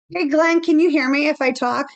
Hey Glenn, can you hear me if I talk?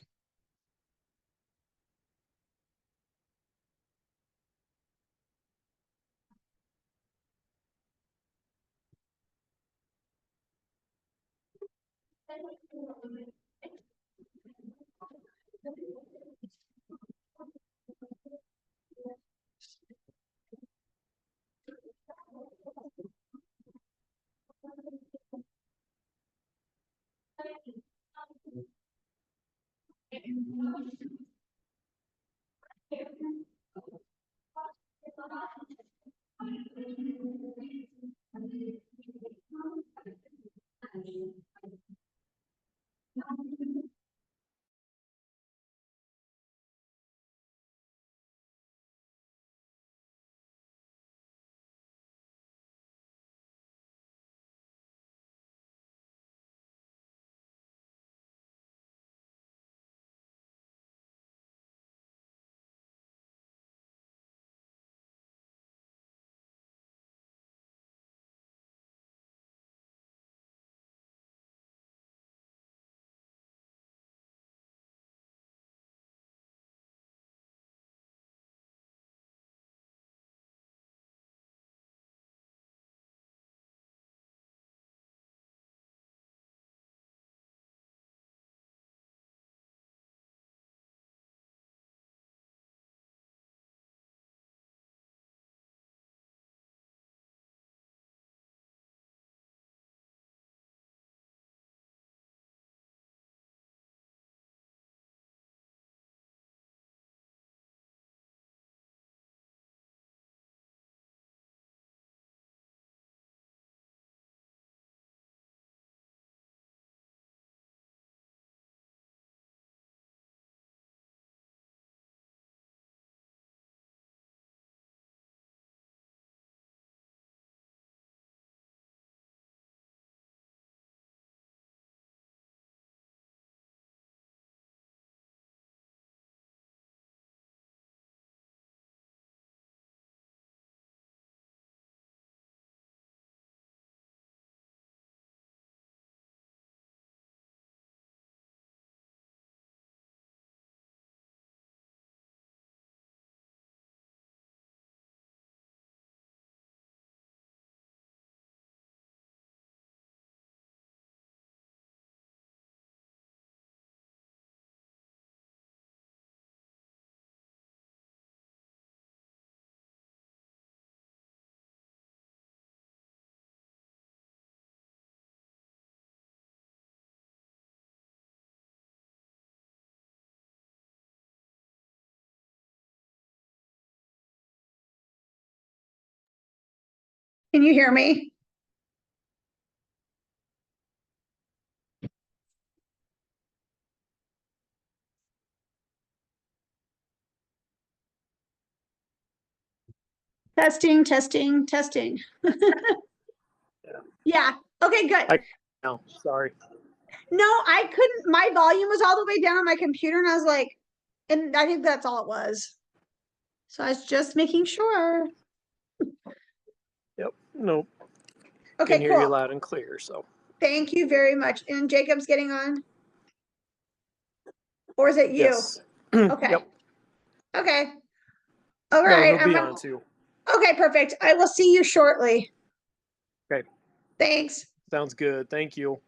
Can you hear me? Testing, testing, testing. Yeah. Okay, good. No, sorry. No, I couldn't. My volume was all the way down on my computer, and I was like, and I think that's all it was. So I was just making sure. Yep. Nope. Okay, Can hear you cool. loud and clear. So Thank you very much. And Jacob's getting on, or is it you? yes. Okay. Yep. Okay. All No, right. he'll be on too. Okay, perfect. I will see you shortly. Okay. Thanks. Sounds good. Thank you.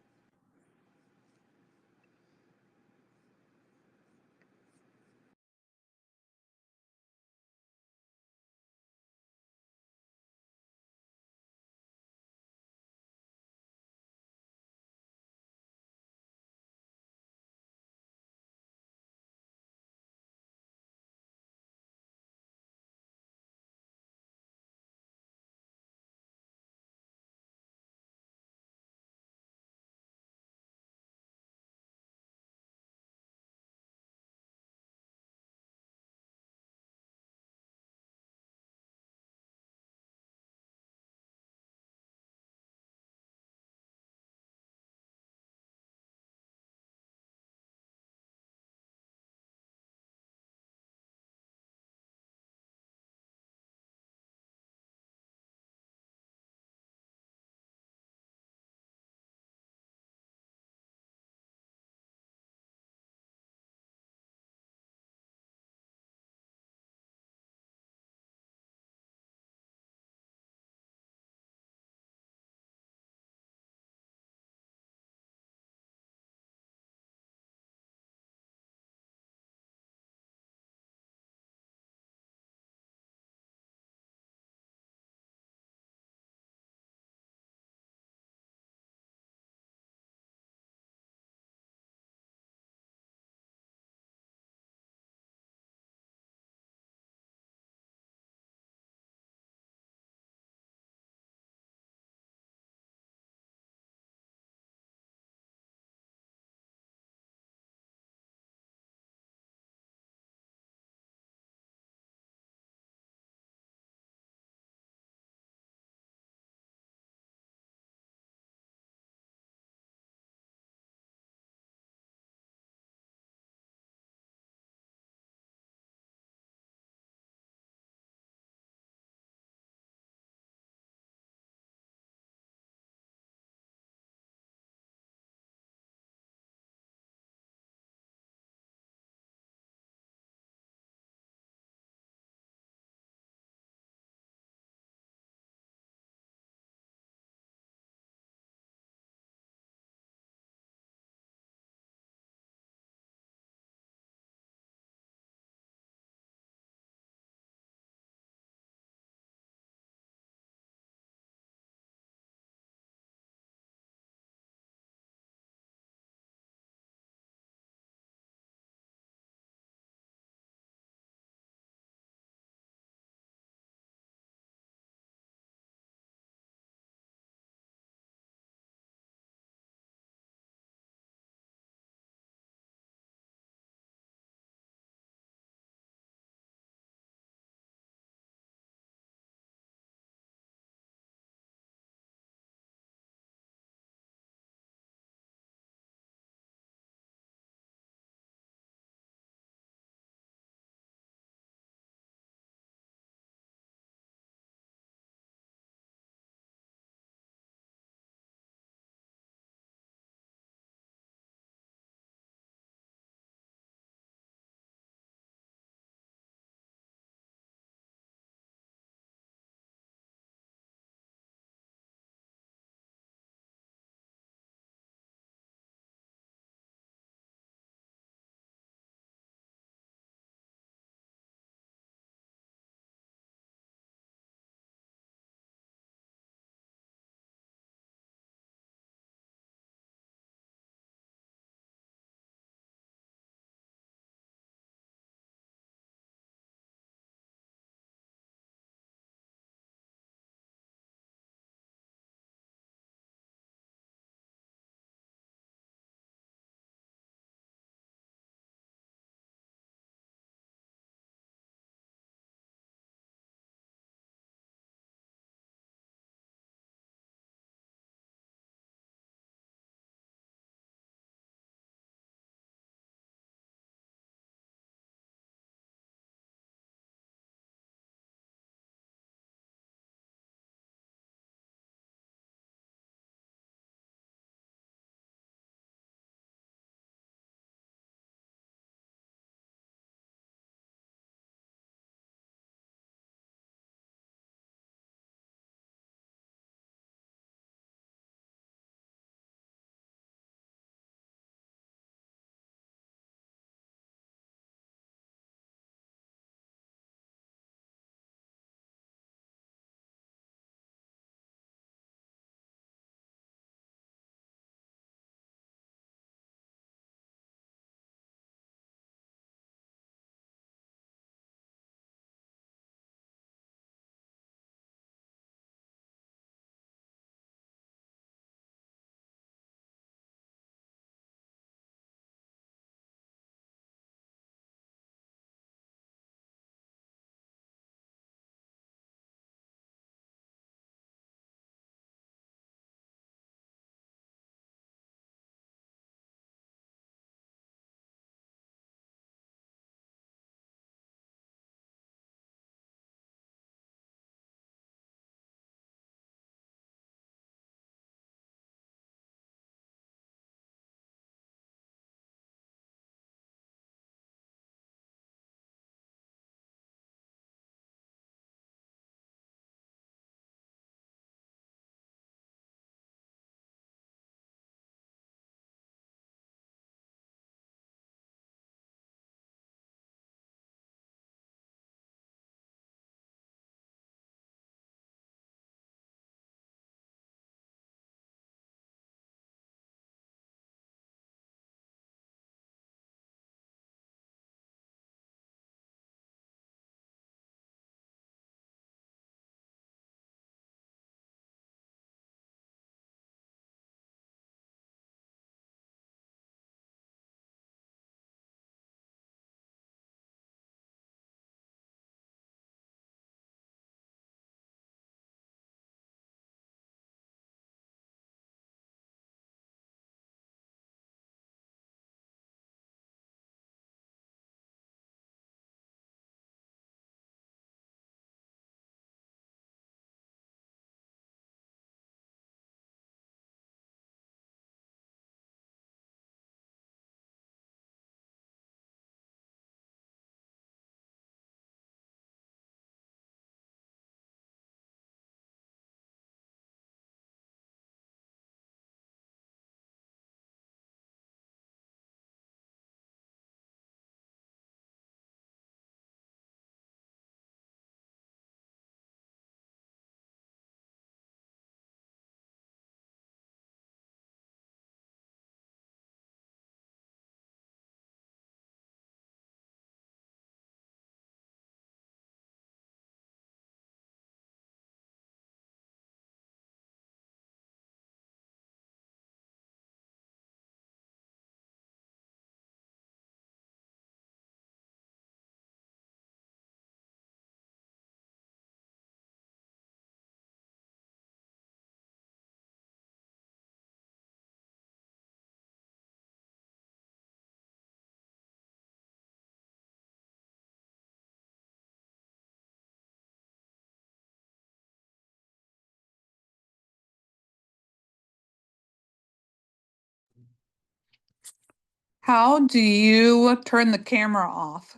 How do you turn the camera off?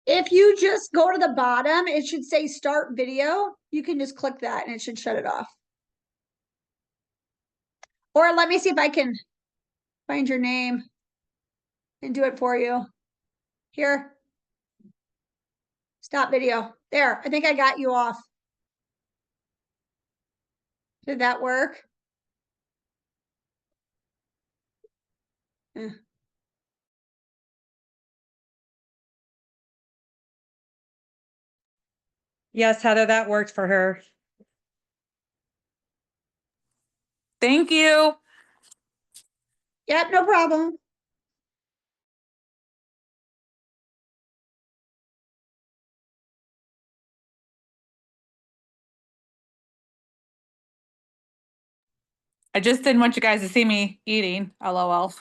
If you just go to the bottom, it should say start video. You can just click that and it should shut it off. Or let me see if I can find your name and do it for you. Here. Stop video. There, I think I got you off. Did that work? Eh. Yes, Heather, that worked for her. Thank you. Yep, no problem. I just didn't want you guys to see me eating. LOL.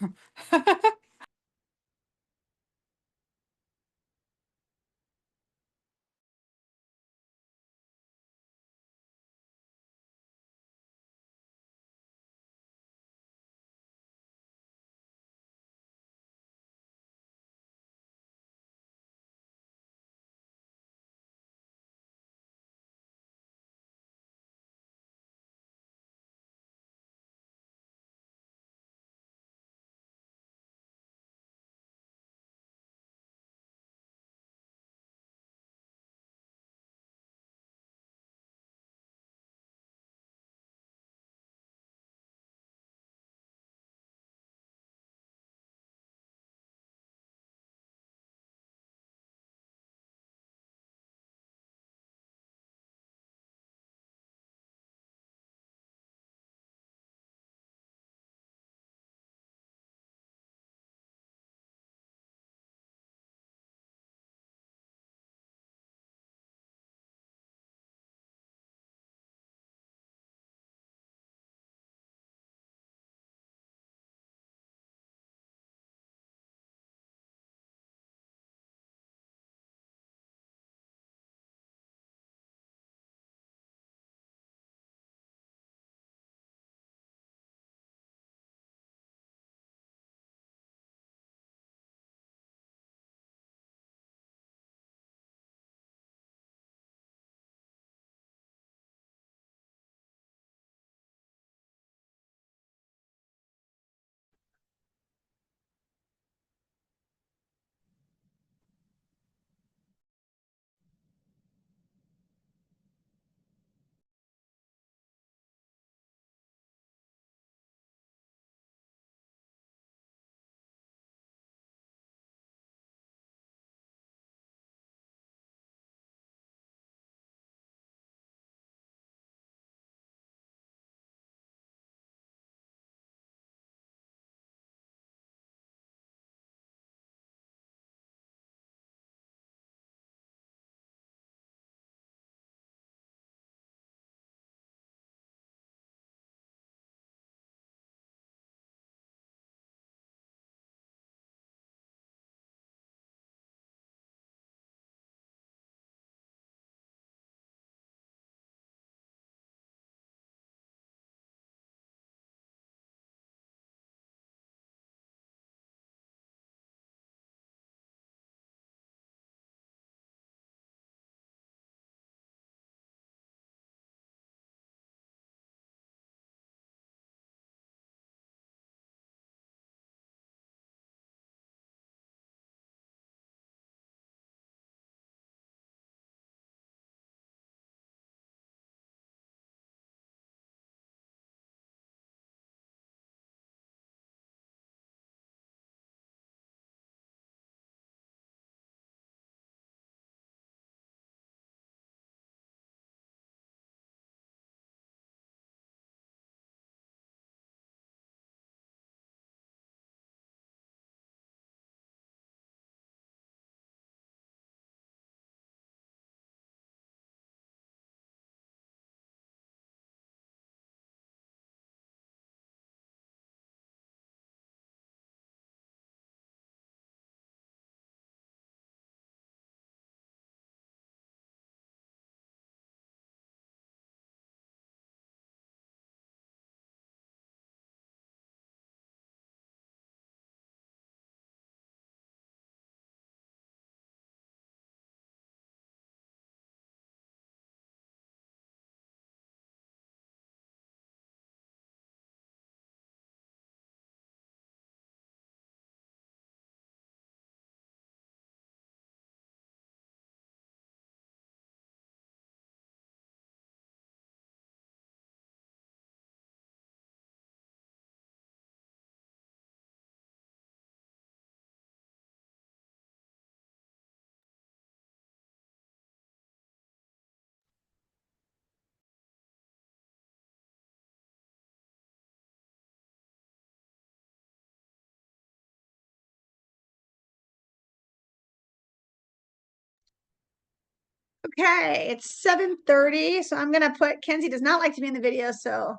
Okay, it's 7:30, so I'm gonna put, Kenzie does not like to be in the video, so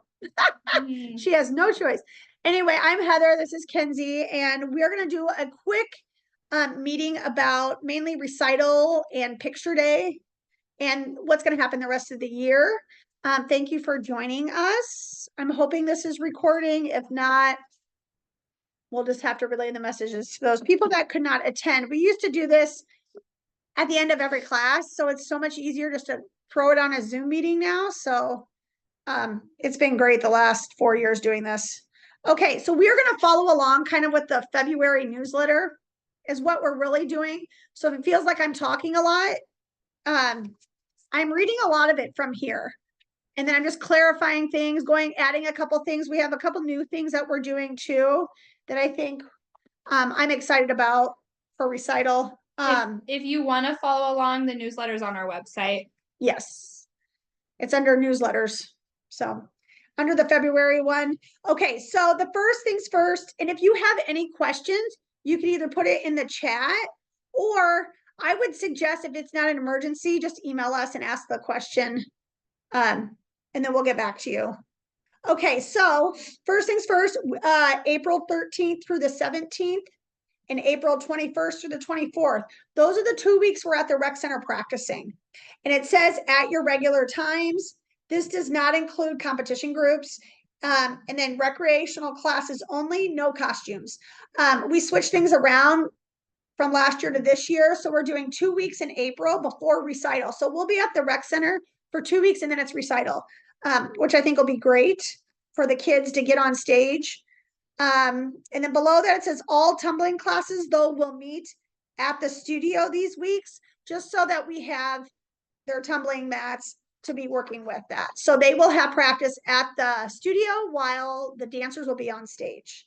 she has no choice. Anyway, I'm Heather, this is Kenzie, and we're gonna do a quick meeting about mainly recital and picture day and what's gonna happen the rest of the year. Thank you for joining us. I'm hoping this is recording. If not, we'll just have to relay the messages to those people that could not attend. We used to do this at the end of every class, so it's so much easier just to throw it on a Zoom meeting now. So it's been great the last 4 years doing this. Okay, so we're going to follow along kind of with the February newsletter is what we're really doing. So if it feels like I'm talking a lot, I'm reading a lot of it from here. And then I'm just clarifying things, adding a couple things. We have a couple new things that we're doing too that I think I'm excited about for recital. If you want to follow along, the newsletter's on our website. Yes, it's under newsletters. So under the February one. Okay, so the first things first, and if you have any questions, you can either put it in the chat, or I would suggest if it's not an emergency, just email us and ask the question, and then we'll get back to you. Okay, so first things first, April 13th through the 17th, and April 21st through the 24th. Those are the 2 weeks we're at the rec center practicing. And it says at your regular times. This does not include competition groups. And then recreational classes only, no costumes. We switched things around from last year to this year. So we're doing 2 weeks in April before recital. So we'll be at the rec center for 2 weeks and then it's recital, which I think will be great for the kids to get on stage. And then below that, it says all tumbling classes, though, will meet at the studio these weeks, just so that we have their tumbling mats to be working with that. So they will have practice at the studio while the dancers will be on stage.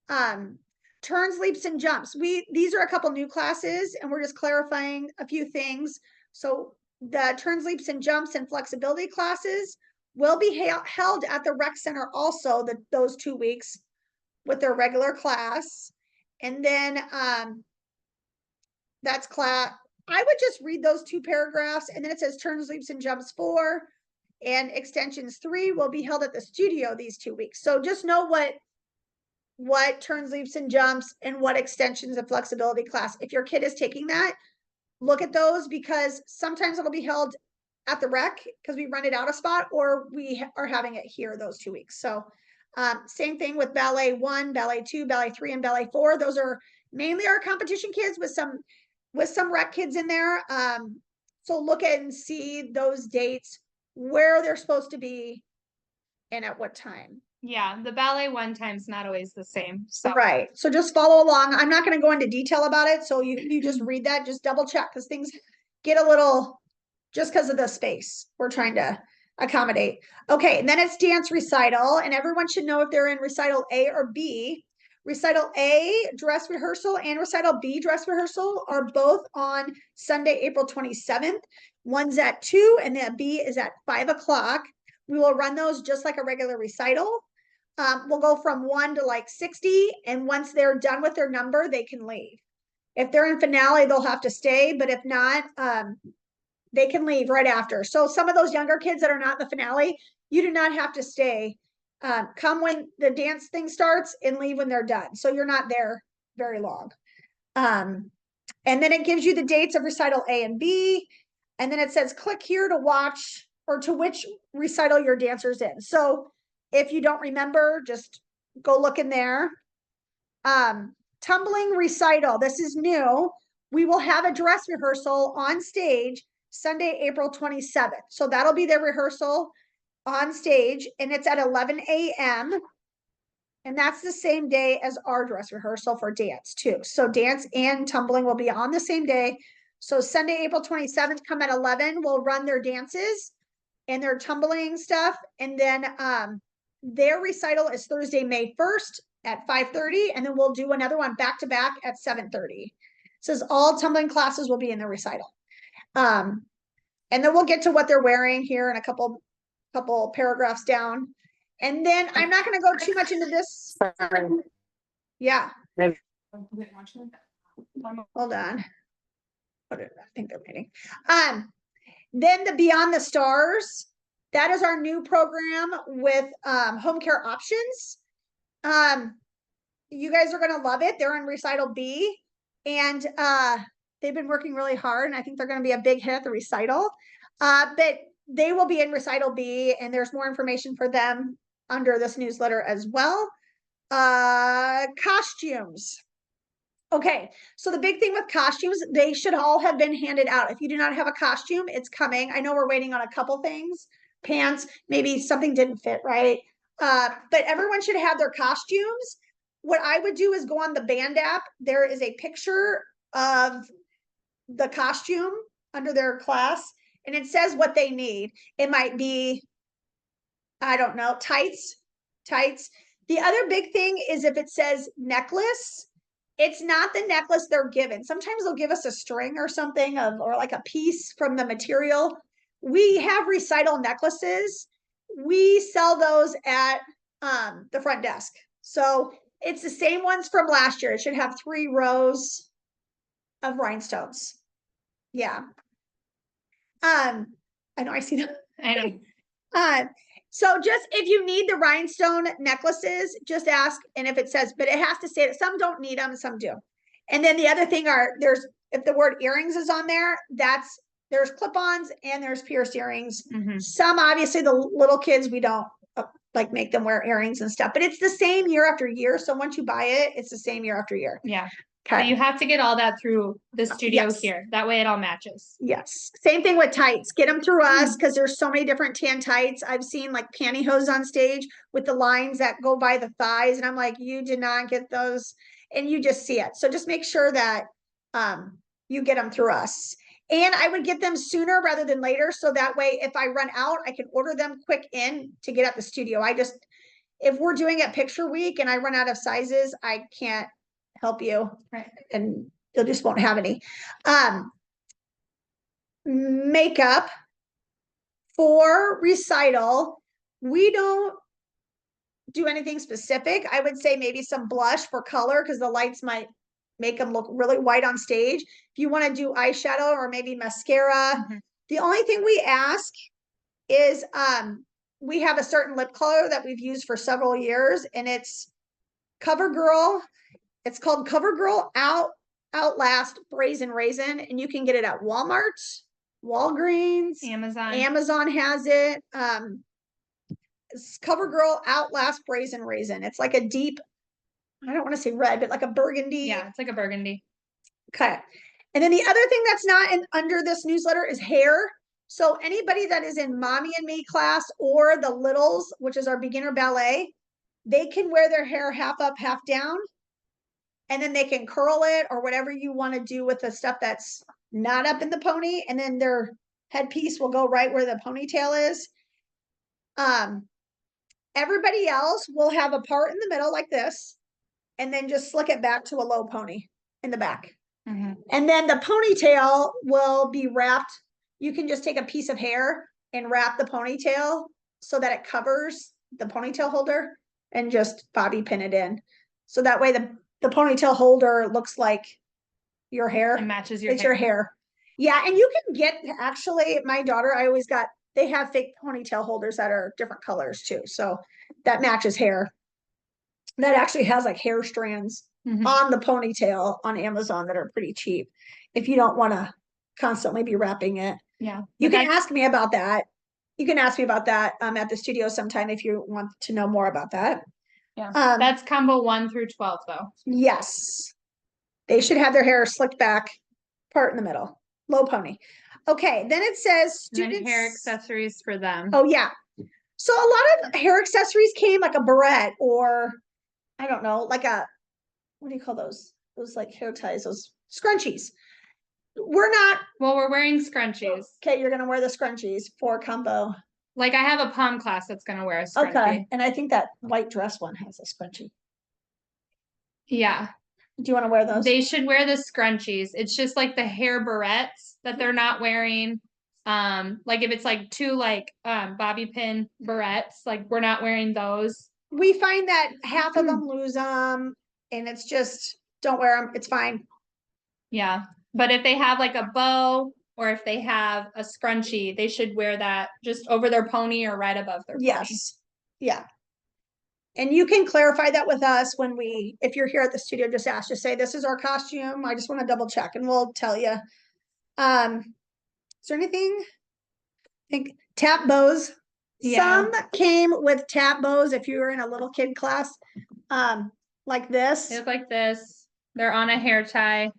Turns, leaps, and jumps. These are a couple new classes, and we're just clarifying a few things. So the turns, leaps, and jumps and flexibility classes will be held at the rec center also those 2 weeks with their regular class. And then that's class. I would just read those 2 paragraphs, and then it says turns, leaps, and jumps 4 and extensions 3 will be held at the studio these 2 weeks. So just know what turns, leaps, and jumps and what extensions of flexibility class. If your kid is taking that, look at those, because sometimes it'll be held at the rec because we rented out a spot, or we are having it here those 2 weeks. So same thing with ballet 1, ballet 2, ballet 3, and ballet 4. Those are mainly our competition kids with some rec kids in there. So look at and see those dates, where they're supposed to be and at what time. Yeah, the ballet 1 time's not always the same. So Right. So just follow along. I'm not going to go into detail about it. So you just read that, just double check, because things get a little, just because of the space we're trying to accommodate. Okay, and then it's dance recital, and everyone should know if they're in recital A or B. Recital A dress rehearsal and recital B dress rehearsal are both on Sunday, April 27th. One's at 2 and the B is at 5 o'clock. We will run those just like a regular recital. We'll go from 1 to like 60, and once they're done with their number, they can leave. If they're in finale, they'll have to stay, but if not, they can leave right after. So some of those younger kids that are not in the finale, you do not have to stay. Come when the dance thing starts and leave when they're done. So you're not there very long. And then it gives you the dates of recital A and B. And then it says, click here to watch or to which recital your dancer's in. So if you don't remember, just go look in there. Tumbling recital, this is new. We will have a dress rehearsal on stage Sunday, April 27th. So that'll be their rehearsal on stage, and it's at 11 a.m. And that's the same day as our dress rehearsal for dance too. So dance and tumbling will be on the same day. So Sunday, April 27th, come at 11, we'll run their dances and their tumbling stuff. And then their recital is Thursday, May 1st at 5:30. And then we'll do another one back to back at 7:30. It says all tumbling classes will be in the recital. And then we'll get to what they're wearing here in a couple paragraphs down. And then I'm not going to go too much into this. Yeah. Hold on. I think they're waiting. Then the Beyond the Stars, that is our new program with home care options. You guys are gonna love it. They're in recital B, and they've been working really hard, and I think they're gonna be a big hit at the recital. But they will be in recital B, and there's more information for them under this newsletter as well. Costumes. Okay, so the big thing with costumes, they should all have been handed out. If you do not have a costume, it's coming. I know we're waiting on a couple things. Pants, maybe something didn't fit right. But everyone should have their costumes. What I would do is go on the band app. There is a picture of the costume under their class, and it says what they need. It might be, I don't know, tights. The other big thing is if it says necklace, it's not the necklace they're given. Sometimes they'll give us a string or something or like a piece from the material. We have recital necklaces. We sell those at the front desk. So it's the same ones from last year. It should have 3 rows of rhinestones. Yeah. I know I see that. I know. So just if you need the rhinestone necklaces, just ask. And if it says, but it has to say that some don't need them, some do. And then the other thing if the word earrings is on there, there's clip-ons and there's pierced earrings. Some, obviously the little kids, we don't like make them wear earrings and stuff, but it's the same year after year. So once you buy it, it's the same year after year. Yeah. But you have to get all that through the studio Yes. here. That way it all matches. Yes. Same thing with tights. Get them through us because there's so many different tan tights. I've seen like pantyhose on stage with the lines that go by the thighs. And I'm like, you did not get those. And you just see it. So just make sure that you get them through us. And I would get them sooner rather than later. So that way, if I run out, I can order them quick in to get at the studio. If we're doing it picture week and I run out of sizes, I can't help you. Right. And you just won't have any. Makeup for recital, we don't do anything specific. I would say maybe some blush for color because the lights might make them look really white on stage. If you want to do eyeshadow or maybe mascara, the only thing we ask is we have a certain lip color that we've used for several years, and it's CoverGirl. It's called CoverGirl Outlast Brazen Raisin, and you can get it at Walmart, Walgreens, Amazon has it. It's CoverGirl Outlast Brazen Raisin. It's like a deep, I don't want to say red, but like a burgundy. Yeah, it's like a burgundy. Okay. And then the other thing that's not under this newsletter is hair. So anybody that is in Mommy and Me class or the Littles, which is our beginner ballet, they can wear their hair half up, half down. And then they can curl it or whatever you want to do with the stuff that's not up in the pony. And then their headpiece will go right where the ponytail is. Everybody else will have a part in the middle like this, and then just slick it back to a low pony in the back. And then the ponytail will be wrapped. You can just take a piece of hair and wrap the ponytail so that it covers the ponytail holder and just bobby pin it in. So that way the ponytail holder looks like your hair. It matches your it's hair. your hair. Yeah, and you can get, actually, my daughter, they have fake ponytail holders that are different colors too. So that matches hair. That actually has like hair strands on the ponytail on Amazon that are pretty cheap. If you don't want to constantly be wrapping it. Yeah. You can ask me about that. You can ask me about that at the studio sometime if you want to know more about that. Yeah. That's combo 1 through 12 though. Yes. They should have their hair slicked back, part in the middle, low pony. Okay, then it says students. And then hair accessories for them. Oh yeah. So a lot of hair accessories came like a barrette or I don't know, like what do you call those? Those like hair ties, those scrunchies. We're not. Well, we're wearing scrunchies. Okay, you're gonna wear the scrunchies for combo. Like I have a pom class that's gonna wear a scrunchie. Okay, and I think that white dress one has a scrunchie. Yeah. Do you want to wear those? They should wear the scrunchies. It's just like the hair barrettes that they're not wearing. Like if it's like 2 like bobby pin barrettes, like we're not wearing those. We find that half of them lose them, and it's just don't wear them. It's fine. Yeah. But if they have like a bow or if they have a scrunchie, they should wear that just over their pony or right above their pony. Yes, yeah. And you can clarify that with us when if you're here at the studio, just ask, just say, this is our costume. I just want to double check and we'll tell you. Is there anything? I think tap bows. Yeah. Some came with tap bows if you were in a little kid class, like this. They look like this. They're on a hair tie.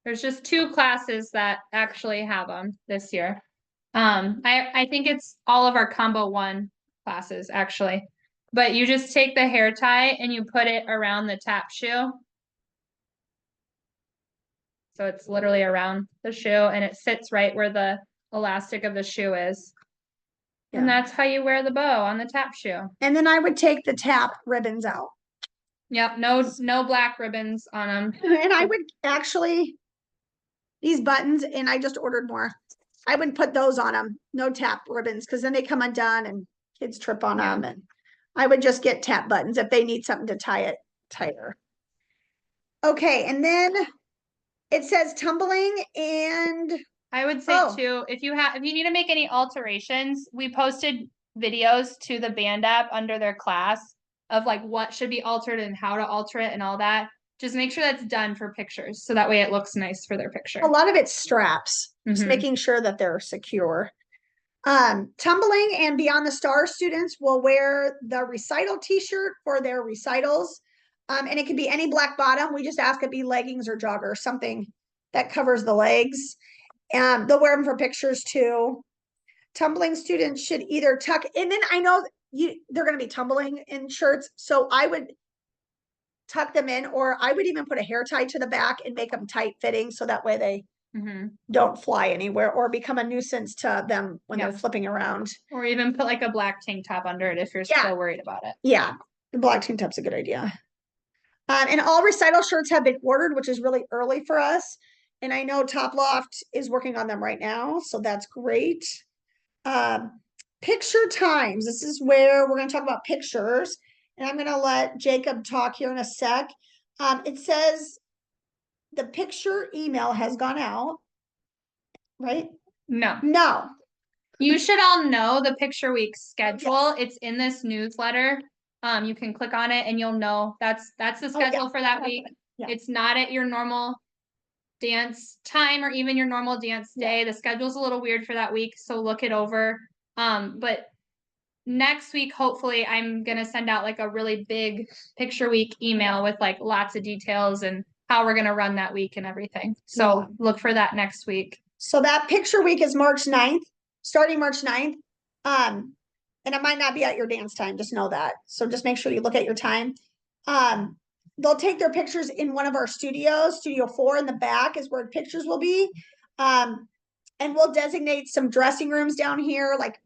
There's just 2 classes that actually have them this year. I think it's all of our combo 1 classes actually. But you just take the hair tie and you put it around the tap shoe. So it's literally around the shoe and it sits right where the elastic of the shoe is. And Yeah. that's how you wear the bow on the tap shoe. And then I would take the tap ribbons out. Yep, no black ribbons on them. And I would actually, these buttons, and I just ordered more. I would put those on them, no tap ribbons, because then they come undone and kids trip on Yeah. them. And I would just get tap buttons if they need something to tie it tighter. Okay, and then it says tumbling and I would say Oh. too, if you need to make any alterations, we posted videos to the band app under their class of like what should be altered and how to alter it and all that. Just make sure that's done for pictures, so that way it looks nice for their picture. a lot of it's straps, just Mhm. making sure that they're secure. Tumbling and Beyond the Stars students will wear the recital t-shirt for their recitals. And it can be any black bottom. We just ask it be leggings or joggers, something that covers the legs. They'll wear them for pictures too. Tumbling students should either tuck, and then I know they're going to be tumbling in shirts, so I would tuck them in, or I would even put a hair tie to the back and make them tight fitting, so that way they Mhm. don't fly anywhere or become a nuisance to them when Yeah. they're flipping around. Or even put like a black tank top under it if you're Yeah. still worried about it. Yeah, the black tank top's a good idea. And all recital shirts have been ordered, which is really early for us. And I know Top Loft is working on them right now, so that's great. Picture times. This is where we're going to talk about pictures. And I'm going to let Jacob talk here in a sec. It says the picture email has gone out, right? No. No. You should all know the Picture Week schedule. It's in this newsletter. You can click on it and you'll know that's the Oh, yeah. schedule for that week. Yeah. It's not at your normal dance time or even your normal dance day. The schedule's a little weird for that week, so look it over. But next week, hopefully, I'm gonna send out like a really big Picture Week email with like lots of details and how we're gonna run that week and everything. So Yeah. look for that next week. So that picture week is March 9th, starting March 9th. And it might not be at your dance time, just know that. So just make sure you look at your time. They'll take their pictures in one of our studios. Studio 4 in the back is where pictures will be. And we'll designate some dressing rooms down here, like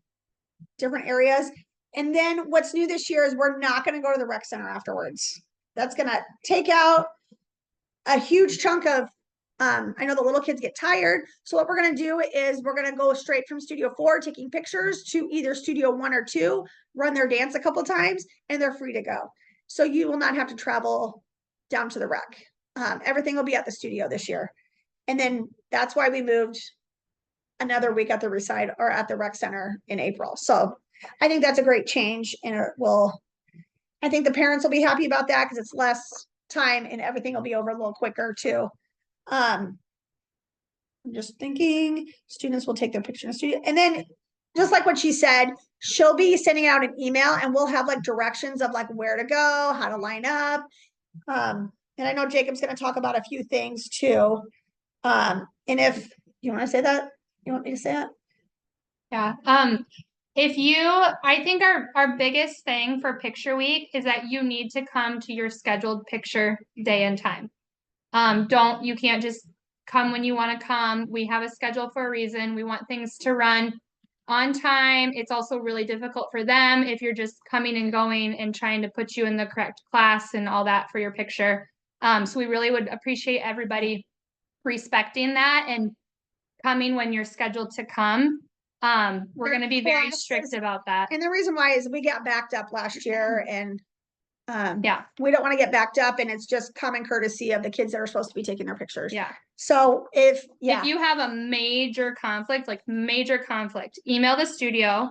different areas. And then what's new this year is we're not going to go to the rec center afterwards. That's going to take out a huge chunk of, I know the little kids get tired. So what we're going to do is we're going to go straight from Studio 4, taking pictures, to either Studio 1 or 2, run their dance a couple times, and they're free to go. So you will not have to travel down to the rec. Everything will be at the studio this year. And then that's why we moved another week at the recital or at the rec center in April. So I think that's a great change, and it will, I think the parents will be happy about that because it's less time and everything will be over a little quicker too. I'm just thinking students will take their picture in the studio, and then just like what she said, she'll be sending out an email and we'll have like directions of like where to go, how to line up. And I know Jacob's going to talk about a few things too. And if you want to say that, you want me to say it? Yeah. I think our biggest thing for Picture Week is that you need to come to your scheduled picture day and time. You can't just come when you want to come. We have a schedule for a reason. We want things to run on time. It's also really difficult for them if you're just coming and going and trying to put you in the correct class and all that for your picture. So we really would appreciate everybody respecting that and coming when you're scheduled to come. We're going to be very strict about that. And the reason why is we got backed up last year and Yeah, We don't want to get backed up and it's just common courtesy of the kids that are supposed to be taking their pictures. yeah. So if If you have a major conflict, like major conflict, email the studio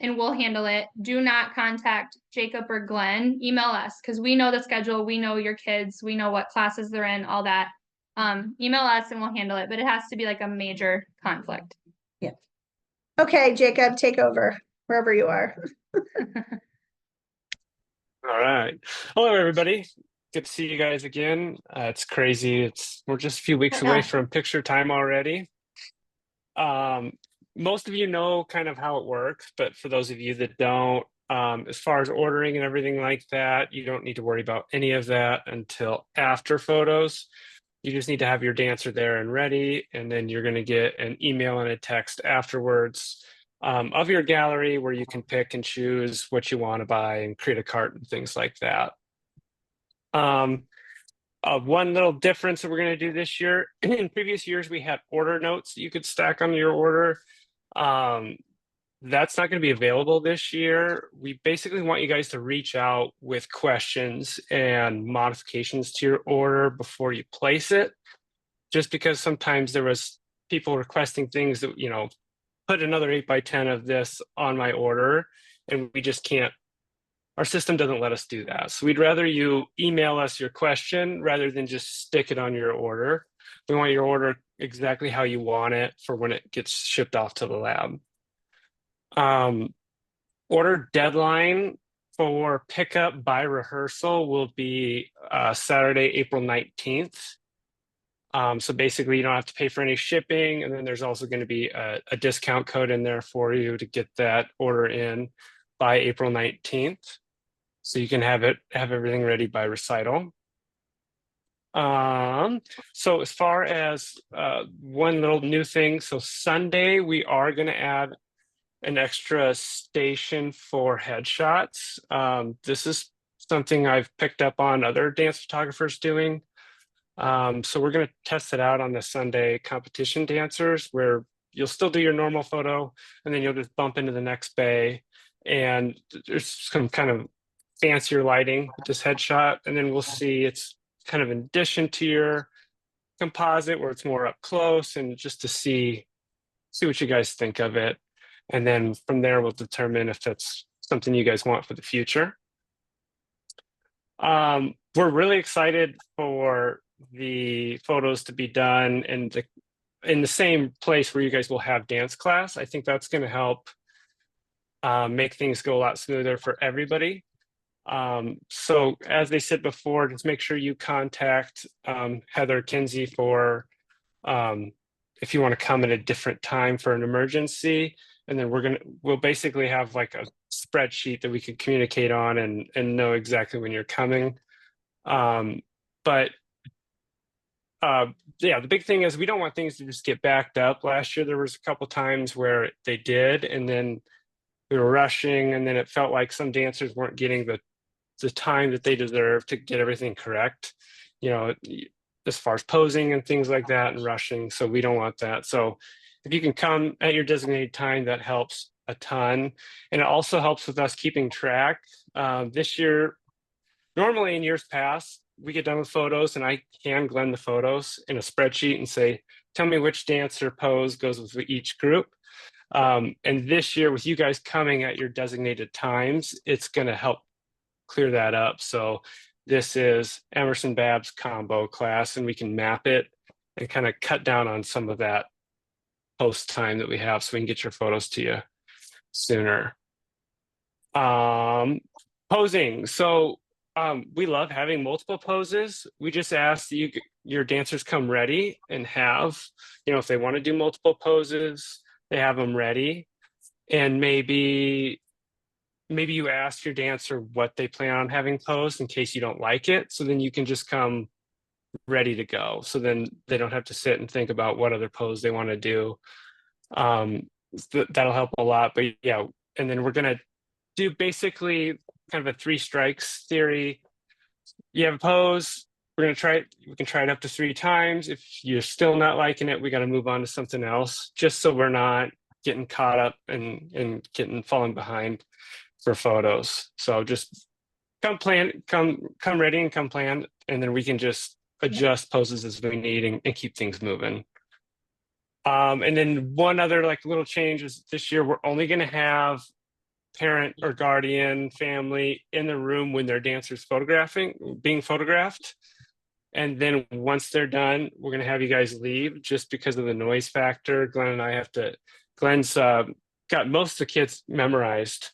and we'll handle it. Do not contact Jacob or Glenn. Email us because we know the schedule, we know your kids, we know what classes they're in, all that. Email us and we'll handle it, but it has to be like a major conflict. Okay, Jacob, take over wherever you are. All right. Hello, everybody. Good to see you guys again. It's crazy. We're just a few weeks I know. away from picture time already. Most of you know kind of how it works, but for those of you that don't, as far as ordering and everything like that, you don't need to worry about any of that until after photos. You just need to have your dancer there and ready, and then you're going to get an email and a text afterwards of your gallery where you can pick and choose what you want to buy and create a cart and things like that. One little difference that we're going to do this year, in previous years, we had order notes that you could stack on your order. That's not going to be available this year. We basically want you guys to reach out with questions and modifications to your order before you place it. Just because sometimes there was people requesting things that, you know, put another 8x10 of this on my order, and we just can't, our system doesn't let us do that. So we'd rather you email us your question rather than just stick it on your order. We want your order exactly how you want it for when it gets shipped off to the lab. Order deadline for pickup by rehearsal will be Saturday, April 19th. So basically you don't have to pay for any shipping, and then there's also going to be a discount code in there for you to get that order in by April 19th. So you can have everything ready by recital. So as far as one little new thing, so Sunday we are going to add an extra station for headshots. This is something I've picked up on other dance photographers doing. So we're going to test it out on the Sunday competition dancers, where you'll still do your normal photo and then you'll just bump into the next bay, and there's some kind of fancier lighting with this headshot, and then we'll see it's kind of in addition to your composite where it's more up close, and just to see what you guys think of it. And then from there, we'll determine if that's something you guys want for the future. We're really excited for the photos to be done in the same place where you guys will have dance class. I think that's going to help make things go a lot smoother for everybody. So as they said before, just make sure you contact Heather Kinsey for if you want to come at a different time for an emergency. And then we'll basically have like a spreadsheet that we can communicate on and know exactly when you're coming. But yeah, the big thing is we don't want things to just get backed up. Last year, there was a couple times where they did, and then we were rushing, and then it felt like some dancers weren't getting the time that they deserve to get everything correct, you know, as far as posing and things like that and rushing. So we don't want that. So if you can come at your designated time, that helps a ton. And it also helps with us keeping track. This year, normally in years past, we get done with photos and I hand Glenn the photos in a spreadsheet and say, tell me which dancer pose goes with each group. And this year, with you guys coming at your designated times, it's going to help clear that up. So this is Emerson Babs combo class, and we can map it and kind of cut down on some of that post time that we have so we can get your photos to you sooner. Posing. So we love having multiple poses. We just ask that your dancers come ready and have, you know, if they want to do multiple poses, they have them ready. And maybe you ask your dancer what they plan on having posed in case you don't like it. So then you can just come ready to go. So then they don't have to sit and think about what other pose they want to do. That'll help a lot. But yeah, and then we're going to do basically kind of a 3 strikes theory. You have a pose, we're going to try it. We can try it up to 3 times. If you're still not liking it, we got to move on to something else, just so we're not getting caught up and falling behind for photos. So just come ready and come planned, and then we can just adjust poses as we need and keep things moving. And then one other like little change is this year we're only going to have parent or guardian family in the room when their dancers being photographed. And then once they're done, we're going to have you guys leave just because of the noise factor. Glenn and I Glenn's got most of the kids memorized.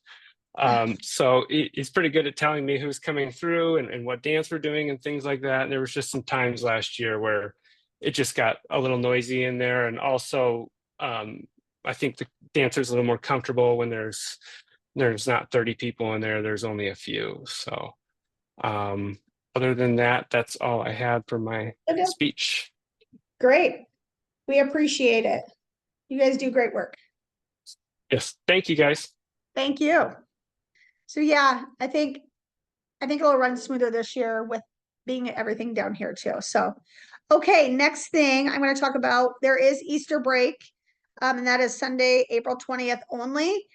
So he's pretty good at telling me who's coming through and what dance we're doing and things like that. And there was just some times last year where it just got a little noisy in there. And also, I think the dancer's a little more comfortable when there's not 30 people in there, there's only a few. So other than that, that's all I had for my Okay. speech. Great. We appreciate it. You guys do great work. Yes, thank you guys. Thank you. So yeah, I think it'll run smoother this year with being everything down here too. So, okay, next thing I'm going to talk about, there is Easter break, and that is Sunday, April 20th only.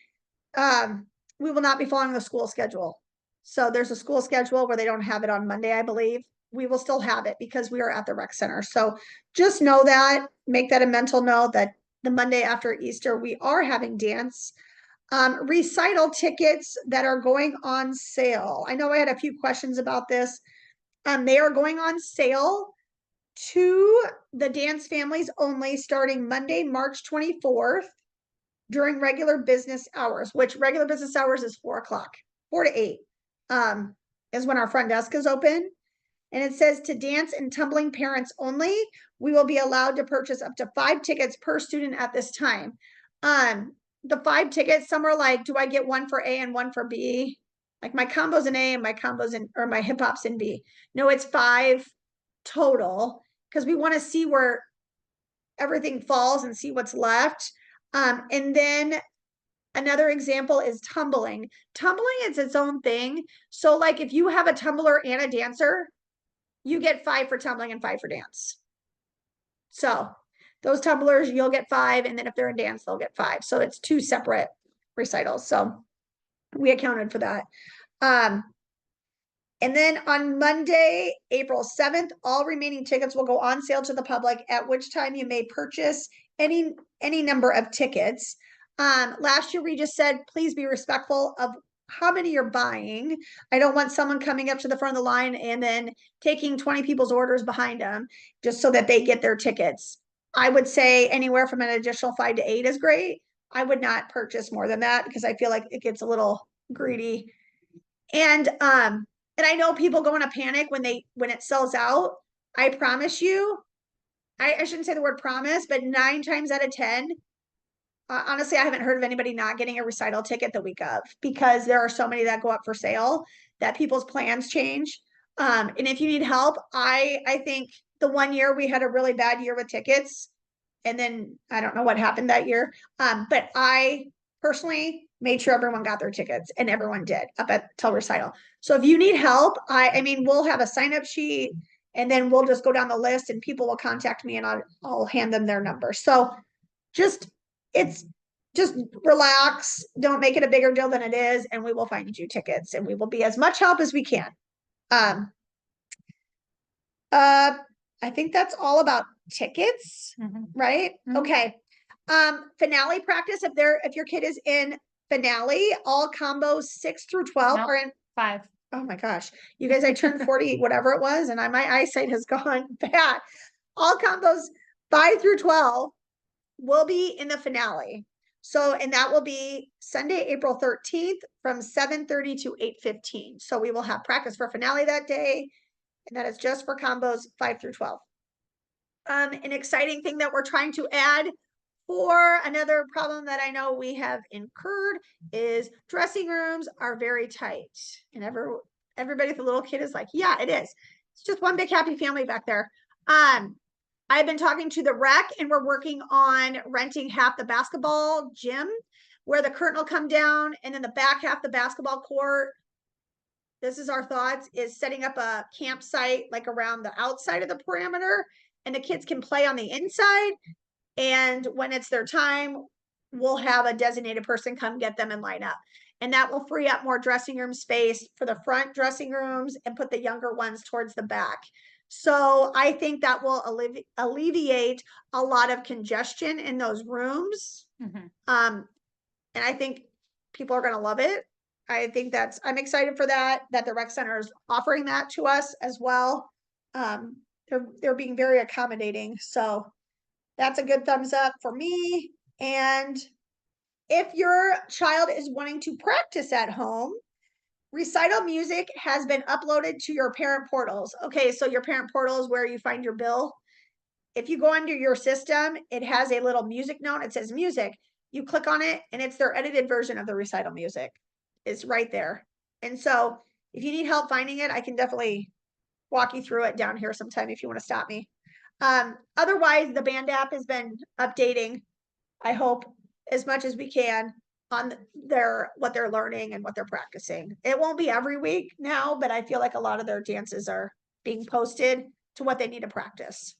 We will not be following the school schedule. So there's a school schedule where they don't have it on Monday, I believe. We will still have it because we are at the rec center. So just know that, make that a mental note that the Monday after Easter, we are having dance. Recital tickets that are going on sale. I know I had a few questions about this. They are going on sale to the dance families only starting Monday, March 24th during regular business hours, which regular business hours is 4 o'clock, 4 to 8 is when our front desk is open. And it says to dance and tumbling parents only, we will be allowed to purchase up to 5 tickets per student at this time. The 5 tickets, some are like, do I get one for A and one for B? Like my combo's in A and my my hip hop's in B. No, it's 5 total because we want to see where everything falls and see what's left. And then another example is tumbling. Tumbling is its own thing. So like if you have a tumbler and a dancer, you get 5 for tumbling and 5 for dance. So those tumblers, you'll get 5. And then if they're in dance, they'll get 5. So it's 2 separate recitals. So we accounted for that. And then on Monday, April 7th, all remaining tickets will go on sale to the public, at which time you may purchase any number of tickets. Last year, we just said, please be respectful of how many you're buying. I don't want someone coming up to the front of the line and then taking 20 people's orders behind them just so that they get their tickets. I would say anywhere from an additional 5 to 8 is great. I would not purchase more than that because I feel like it gets a little greedy. And I know people go in a panic when it sells out. I promise you, I shouldn't say the word promise, but 9 times out of 10, honestly, I haven't heard of anybody not getting a recital ticket the week of because there are so many that go up for sale that people's plans change. And if you need help, I think the one year we had a really bad year with tickets, and then I don't know what happened that year. But I personally made sure everyone got their tickets, and everyone did up till recital. So if you need help, I mean, we'll have a sign-up sheet, and then we'll just go down the list, and people will contact me, and I'll hand them their number. So just relax. Don't make it a bigger deal than it is, and we will find you tickets, and we will be as much help as we can. I think that's all about tickets, right? Okay. Finale practice. If your kid is in finale, all combos 6 through 12 Nope. are in 5. Oh my gosh, you guys, I turned 40, whatever it was, and my eyesight has gone bad. All combos 5 through 12 will be in the finale. So, and that will be Sunday, April 13th from 7:30 to 8:15. So we will have practice for finale that day, and that is just for combos 5 through 12. An exciting thing that we're trying to add for another problem that I know we have incurred is dressing rooms are very tight. And everybody with a little kid is like, yeah, it is. It's just one big happy family back there. I've been talking to the rec, and we're working on renting half the basketball gym where the curtain will come down, and then the back half the basketball court. This is our thoughts, is setting up a campsite like around the outside of the perimeter, and the kids can play on the inside. And when it's their time, we'll have a designated person come get them and line up. And that will free up more dressing room space for the front dressing rooms and put the younger ones towards the back. So I think that will alleviate a lot of congestion in those rooms. Mhm. And I think people are gonna love it. I think I'm excited for that the rec center is offering that to us as well. They're being very accommodating, so that's a good thumbs up for me. And if your child is wanting to practice at home, Recital Music has been uploaded to your parent portals. Okay, so your parent portal is where you find your bill. If you go under your system, it has a little music note. It says music. You click on it and it's their edited version of the Recital Music. It's right there. And so if you need help finding it, I can definitely walk you through it down here sometime if you want to stop me. Otherwise, the band app has been updating, I hope, as much as we can on what they're learning and what they're practicing. It won't be every week now, but I feel like a lot of their dances are being posted to what they need to practice.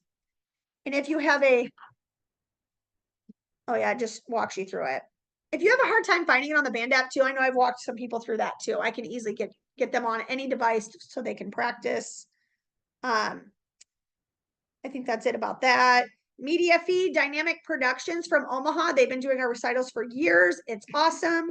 And if you have oh yeah, it just walks you through it. If you have a hard time finding it on the band app too, I know I've walked some people through that too. I can easily get them on any device so they can practice. I think that's it about that. Media Feed Dynamic Productions from Omaha. They've been doing our recitals for years. It's awesome.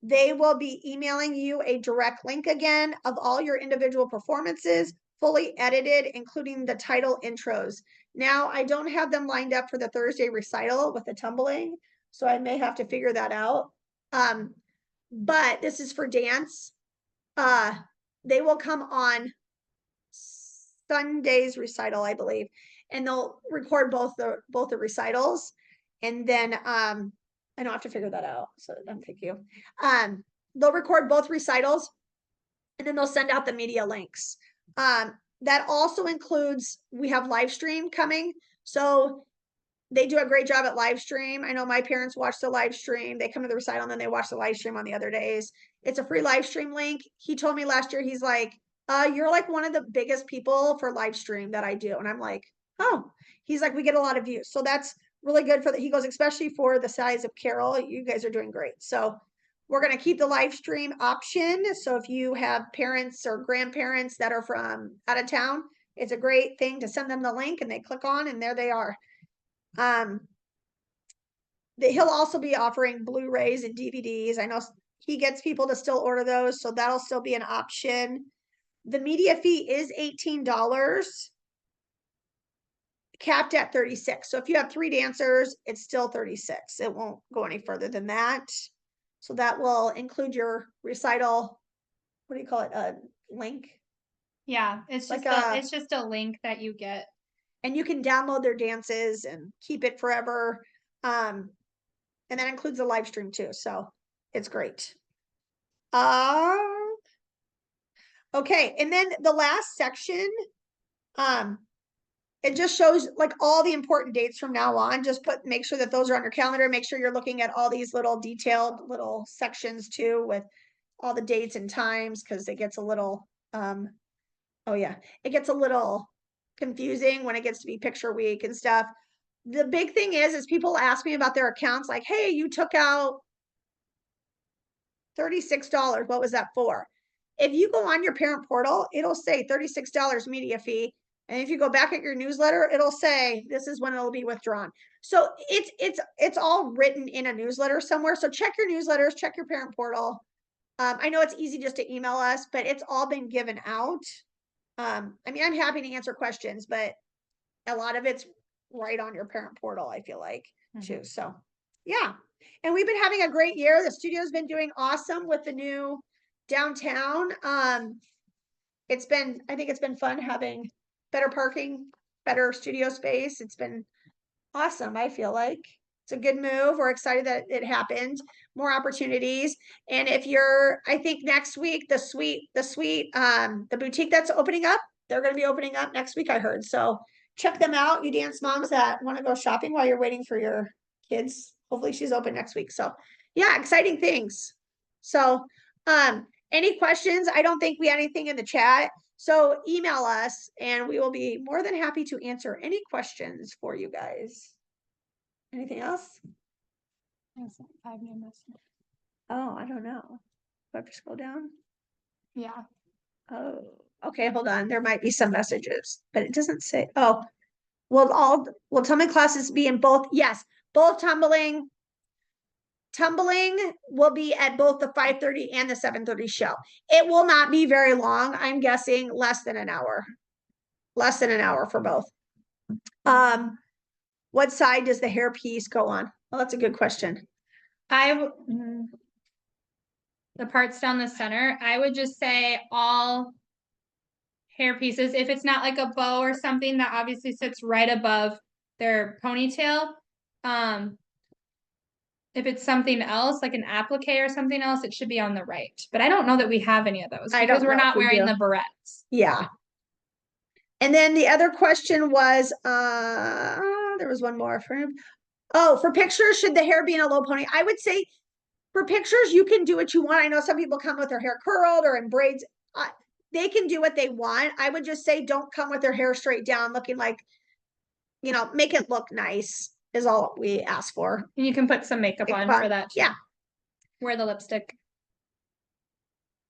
They will be emailing you a direct link again of all your individual performances, fully edited, including the title intros. Now, I don't have them lined up for the Thursday recital with the tumbling, so I may have to figure that out. But this is for dance. They will come on Sunday's recital, I believe, and they'll record both the recitals, and then I don't have to figure that out. So thank you. They'll record both recitals, and then they'll send out the media links. That also includes, we have live stream coming, so they do a great job at live stream. I know my parents watch the live stream. They come to the recital and then they watch the live stream on the other days. It's a free live stream link. He told me last year, he's like, you're like one of the biggest people for live stream that I do. And I'm like, oh, he's like, we get a lot of views. So that's really good for he goes, especially for the size of Carol, you guys are doing great. So we're going to keep the live stream option. So if you have parents or grandparents that are from out of town, it's a great thing to send them the link and they click on and there they are. He'll also be offering Blu-rays and DVDs. I know he gets people to still order those, so that'll still be an option. The media fee is $18, capped at 36. So if you have 3 dancers, it's still 36. It won't go any further than that. So that will include your recital, what do you call it? A link. Yeah, it's Like it's just a link that you get. And you can download their dances and keep it forever. And that includes a live stream too. So it's great. Okay. And then the last section, it just shows like all the important dates from now on. Just make sure that those are on your calendar. Make sure you're looking at all these little detailed little sections too with all the dates and times, because it gets a little, oh yeah, it gets a little confusing when it gets to be picture week and stuff. The big thing is people ask me about their accounts, like, hey, you took out $36. What was that for? If you go on your parent portal, it'll say $36 media fee. And if you go back at your newsletter, it'll say this is when it'll be withdrawn. So it's all written in a newsletter somewhere. So check your newsletters, check your parent portal. I know it's easy just to email us, but it's all been given out. I mean, I'm happy to answer questions, but a lot of it's right on your parent portal, I feel like, too. So yeah. And we've been having a great year. The studio's been doing awesome with the new downtown. I think it's been fun having better parking, better studio space. It's been awesome, I feel like. It's a good move. We're excited that it happened. More opportunities. And if I think next week, the boutique that's opening up, they're going to be opening up next week, I heard. So check them out. You dance moms that want to go shopping while you're waiting for your kids. Hopefully she's open next week. So yeah, exciting things. So, any questions? I don't think we had anything in the chat. So email us and we will be more than happy to answer any questions for you guys. Anything else? 5 new messages. Oh, I don't know. Do I have to scroll down? Yeah. Oh, okay, hold on. There might be some messages, but it doesn't say, oh. Will tumbling classes be in both? Yes, both tumbling. Tumbling will be at both the 5:30 and the 7:30 show. It will not be very long. I'm guessing less than an hour. Less than an hour for both. What side does the hairpiece go on? Well, that's a good question. The parts down the center, I would just say all hair pieces. If it's not like a bow or something that obviously sits right above their ponytail. If it's something else, like an applique or something else, it should be on the right. But I don't know that we have any of those I because don't we're know if not we wearing do. the barrettes. Yeah. And then the other question was, there was one more for him. Oh, for pictures, should the hair be in a low pony? I would say for pictures, you can do what you want. I know some people come with their hair curled or in braids. They can do what they want. I would just say don't come with their hair straight down, looking like, make it look nice is all we ask for. And you can put some makeup on for that too. Yeah. Wear the lipstick.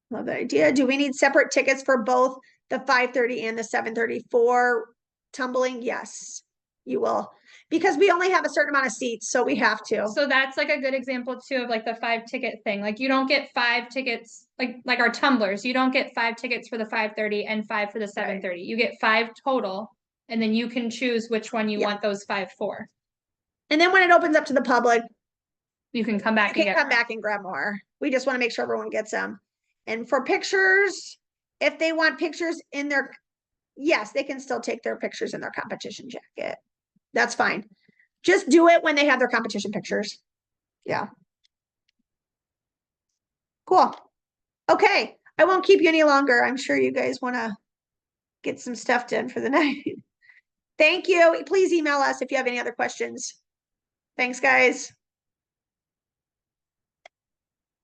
Love that idea. Do we need separate tickets for both the 5:30 and the 7:30 for tumbling? Yes, you will. Because we only have a certain amount of seats, so we have to. So that's like a good example too of like the 5-ticket thing. Like you don't get 5 tickets, like our tumblers. You don't get 5 tickets for the 5:30 and 5 for the 7:30. You get 5 total, and then you can choose which one you Yeah. want those 5 for. And then when it opens up to the public, You can come back you and can get come back and grab more. We just want to make sure everyone gets them. And for pictures, if they want pictures in their, yes, they can still take their pictures in their competition jacket. That's fine. Just do it when they have their competition pictures. Yeah. Cool. Okay. I won't keep you any longer. I'm sure you guys want to get some stuff done for the night. Thank you. Please email us if you have any other questions. Thanks, guys.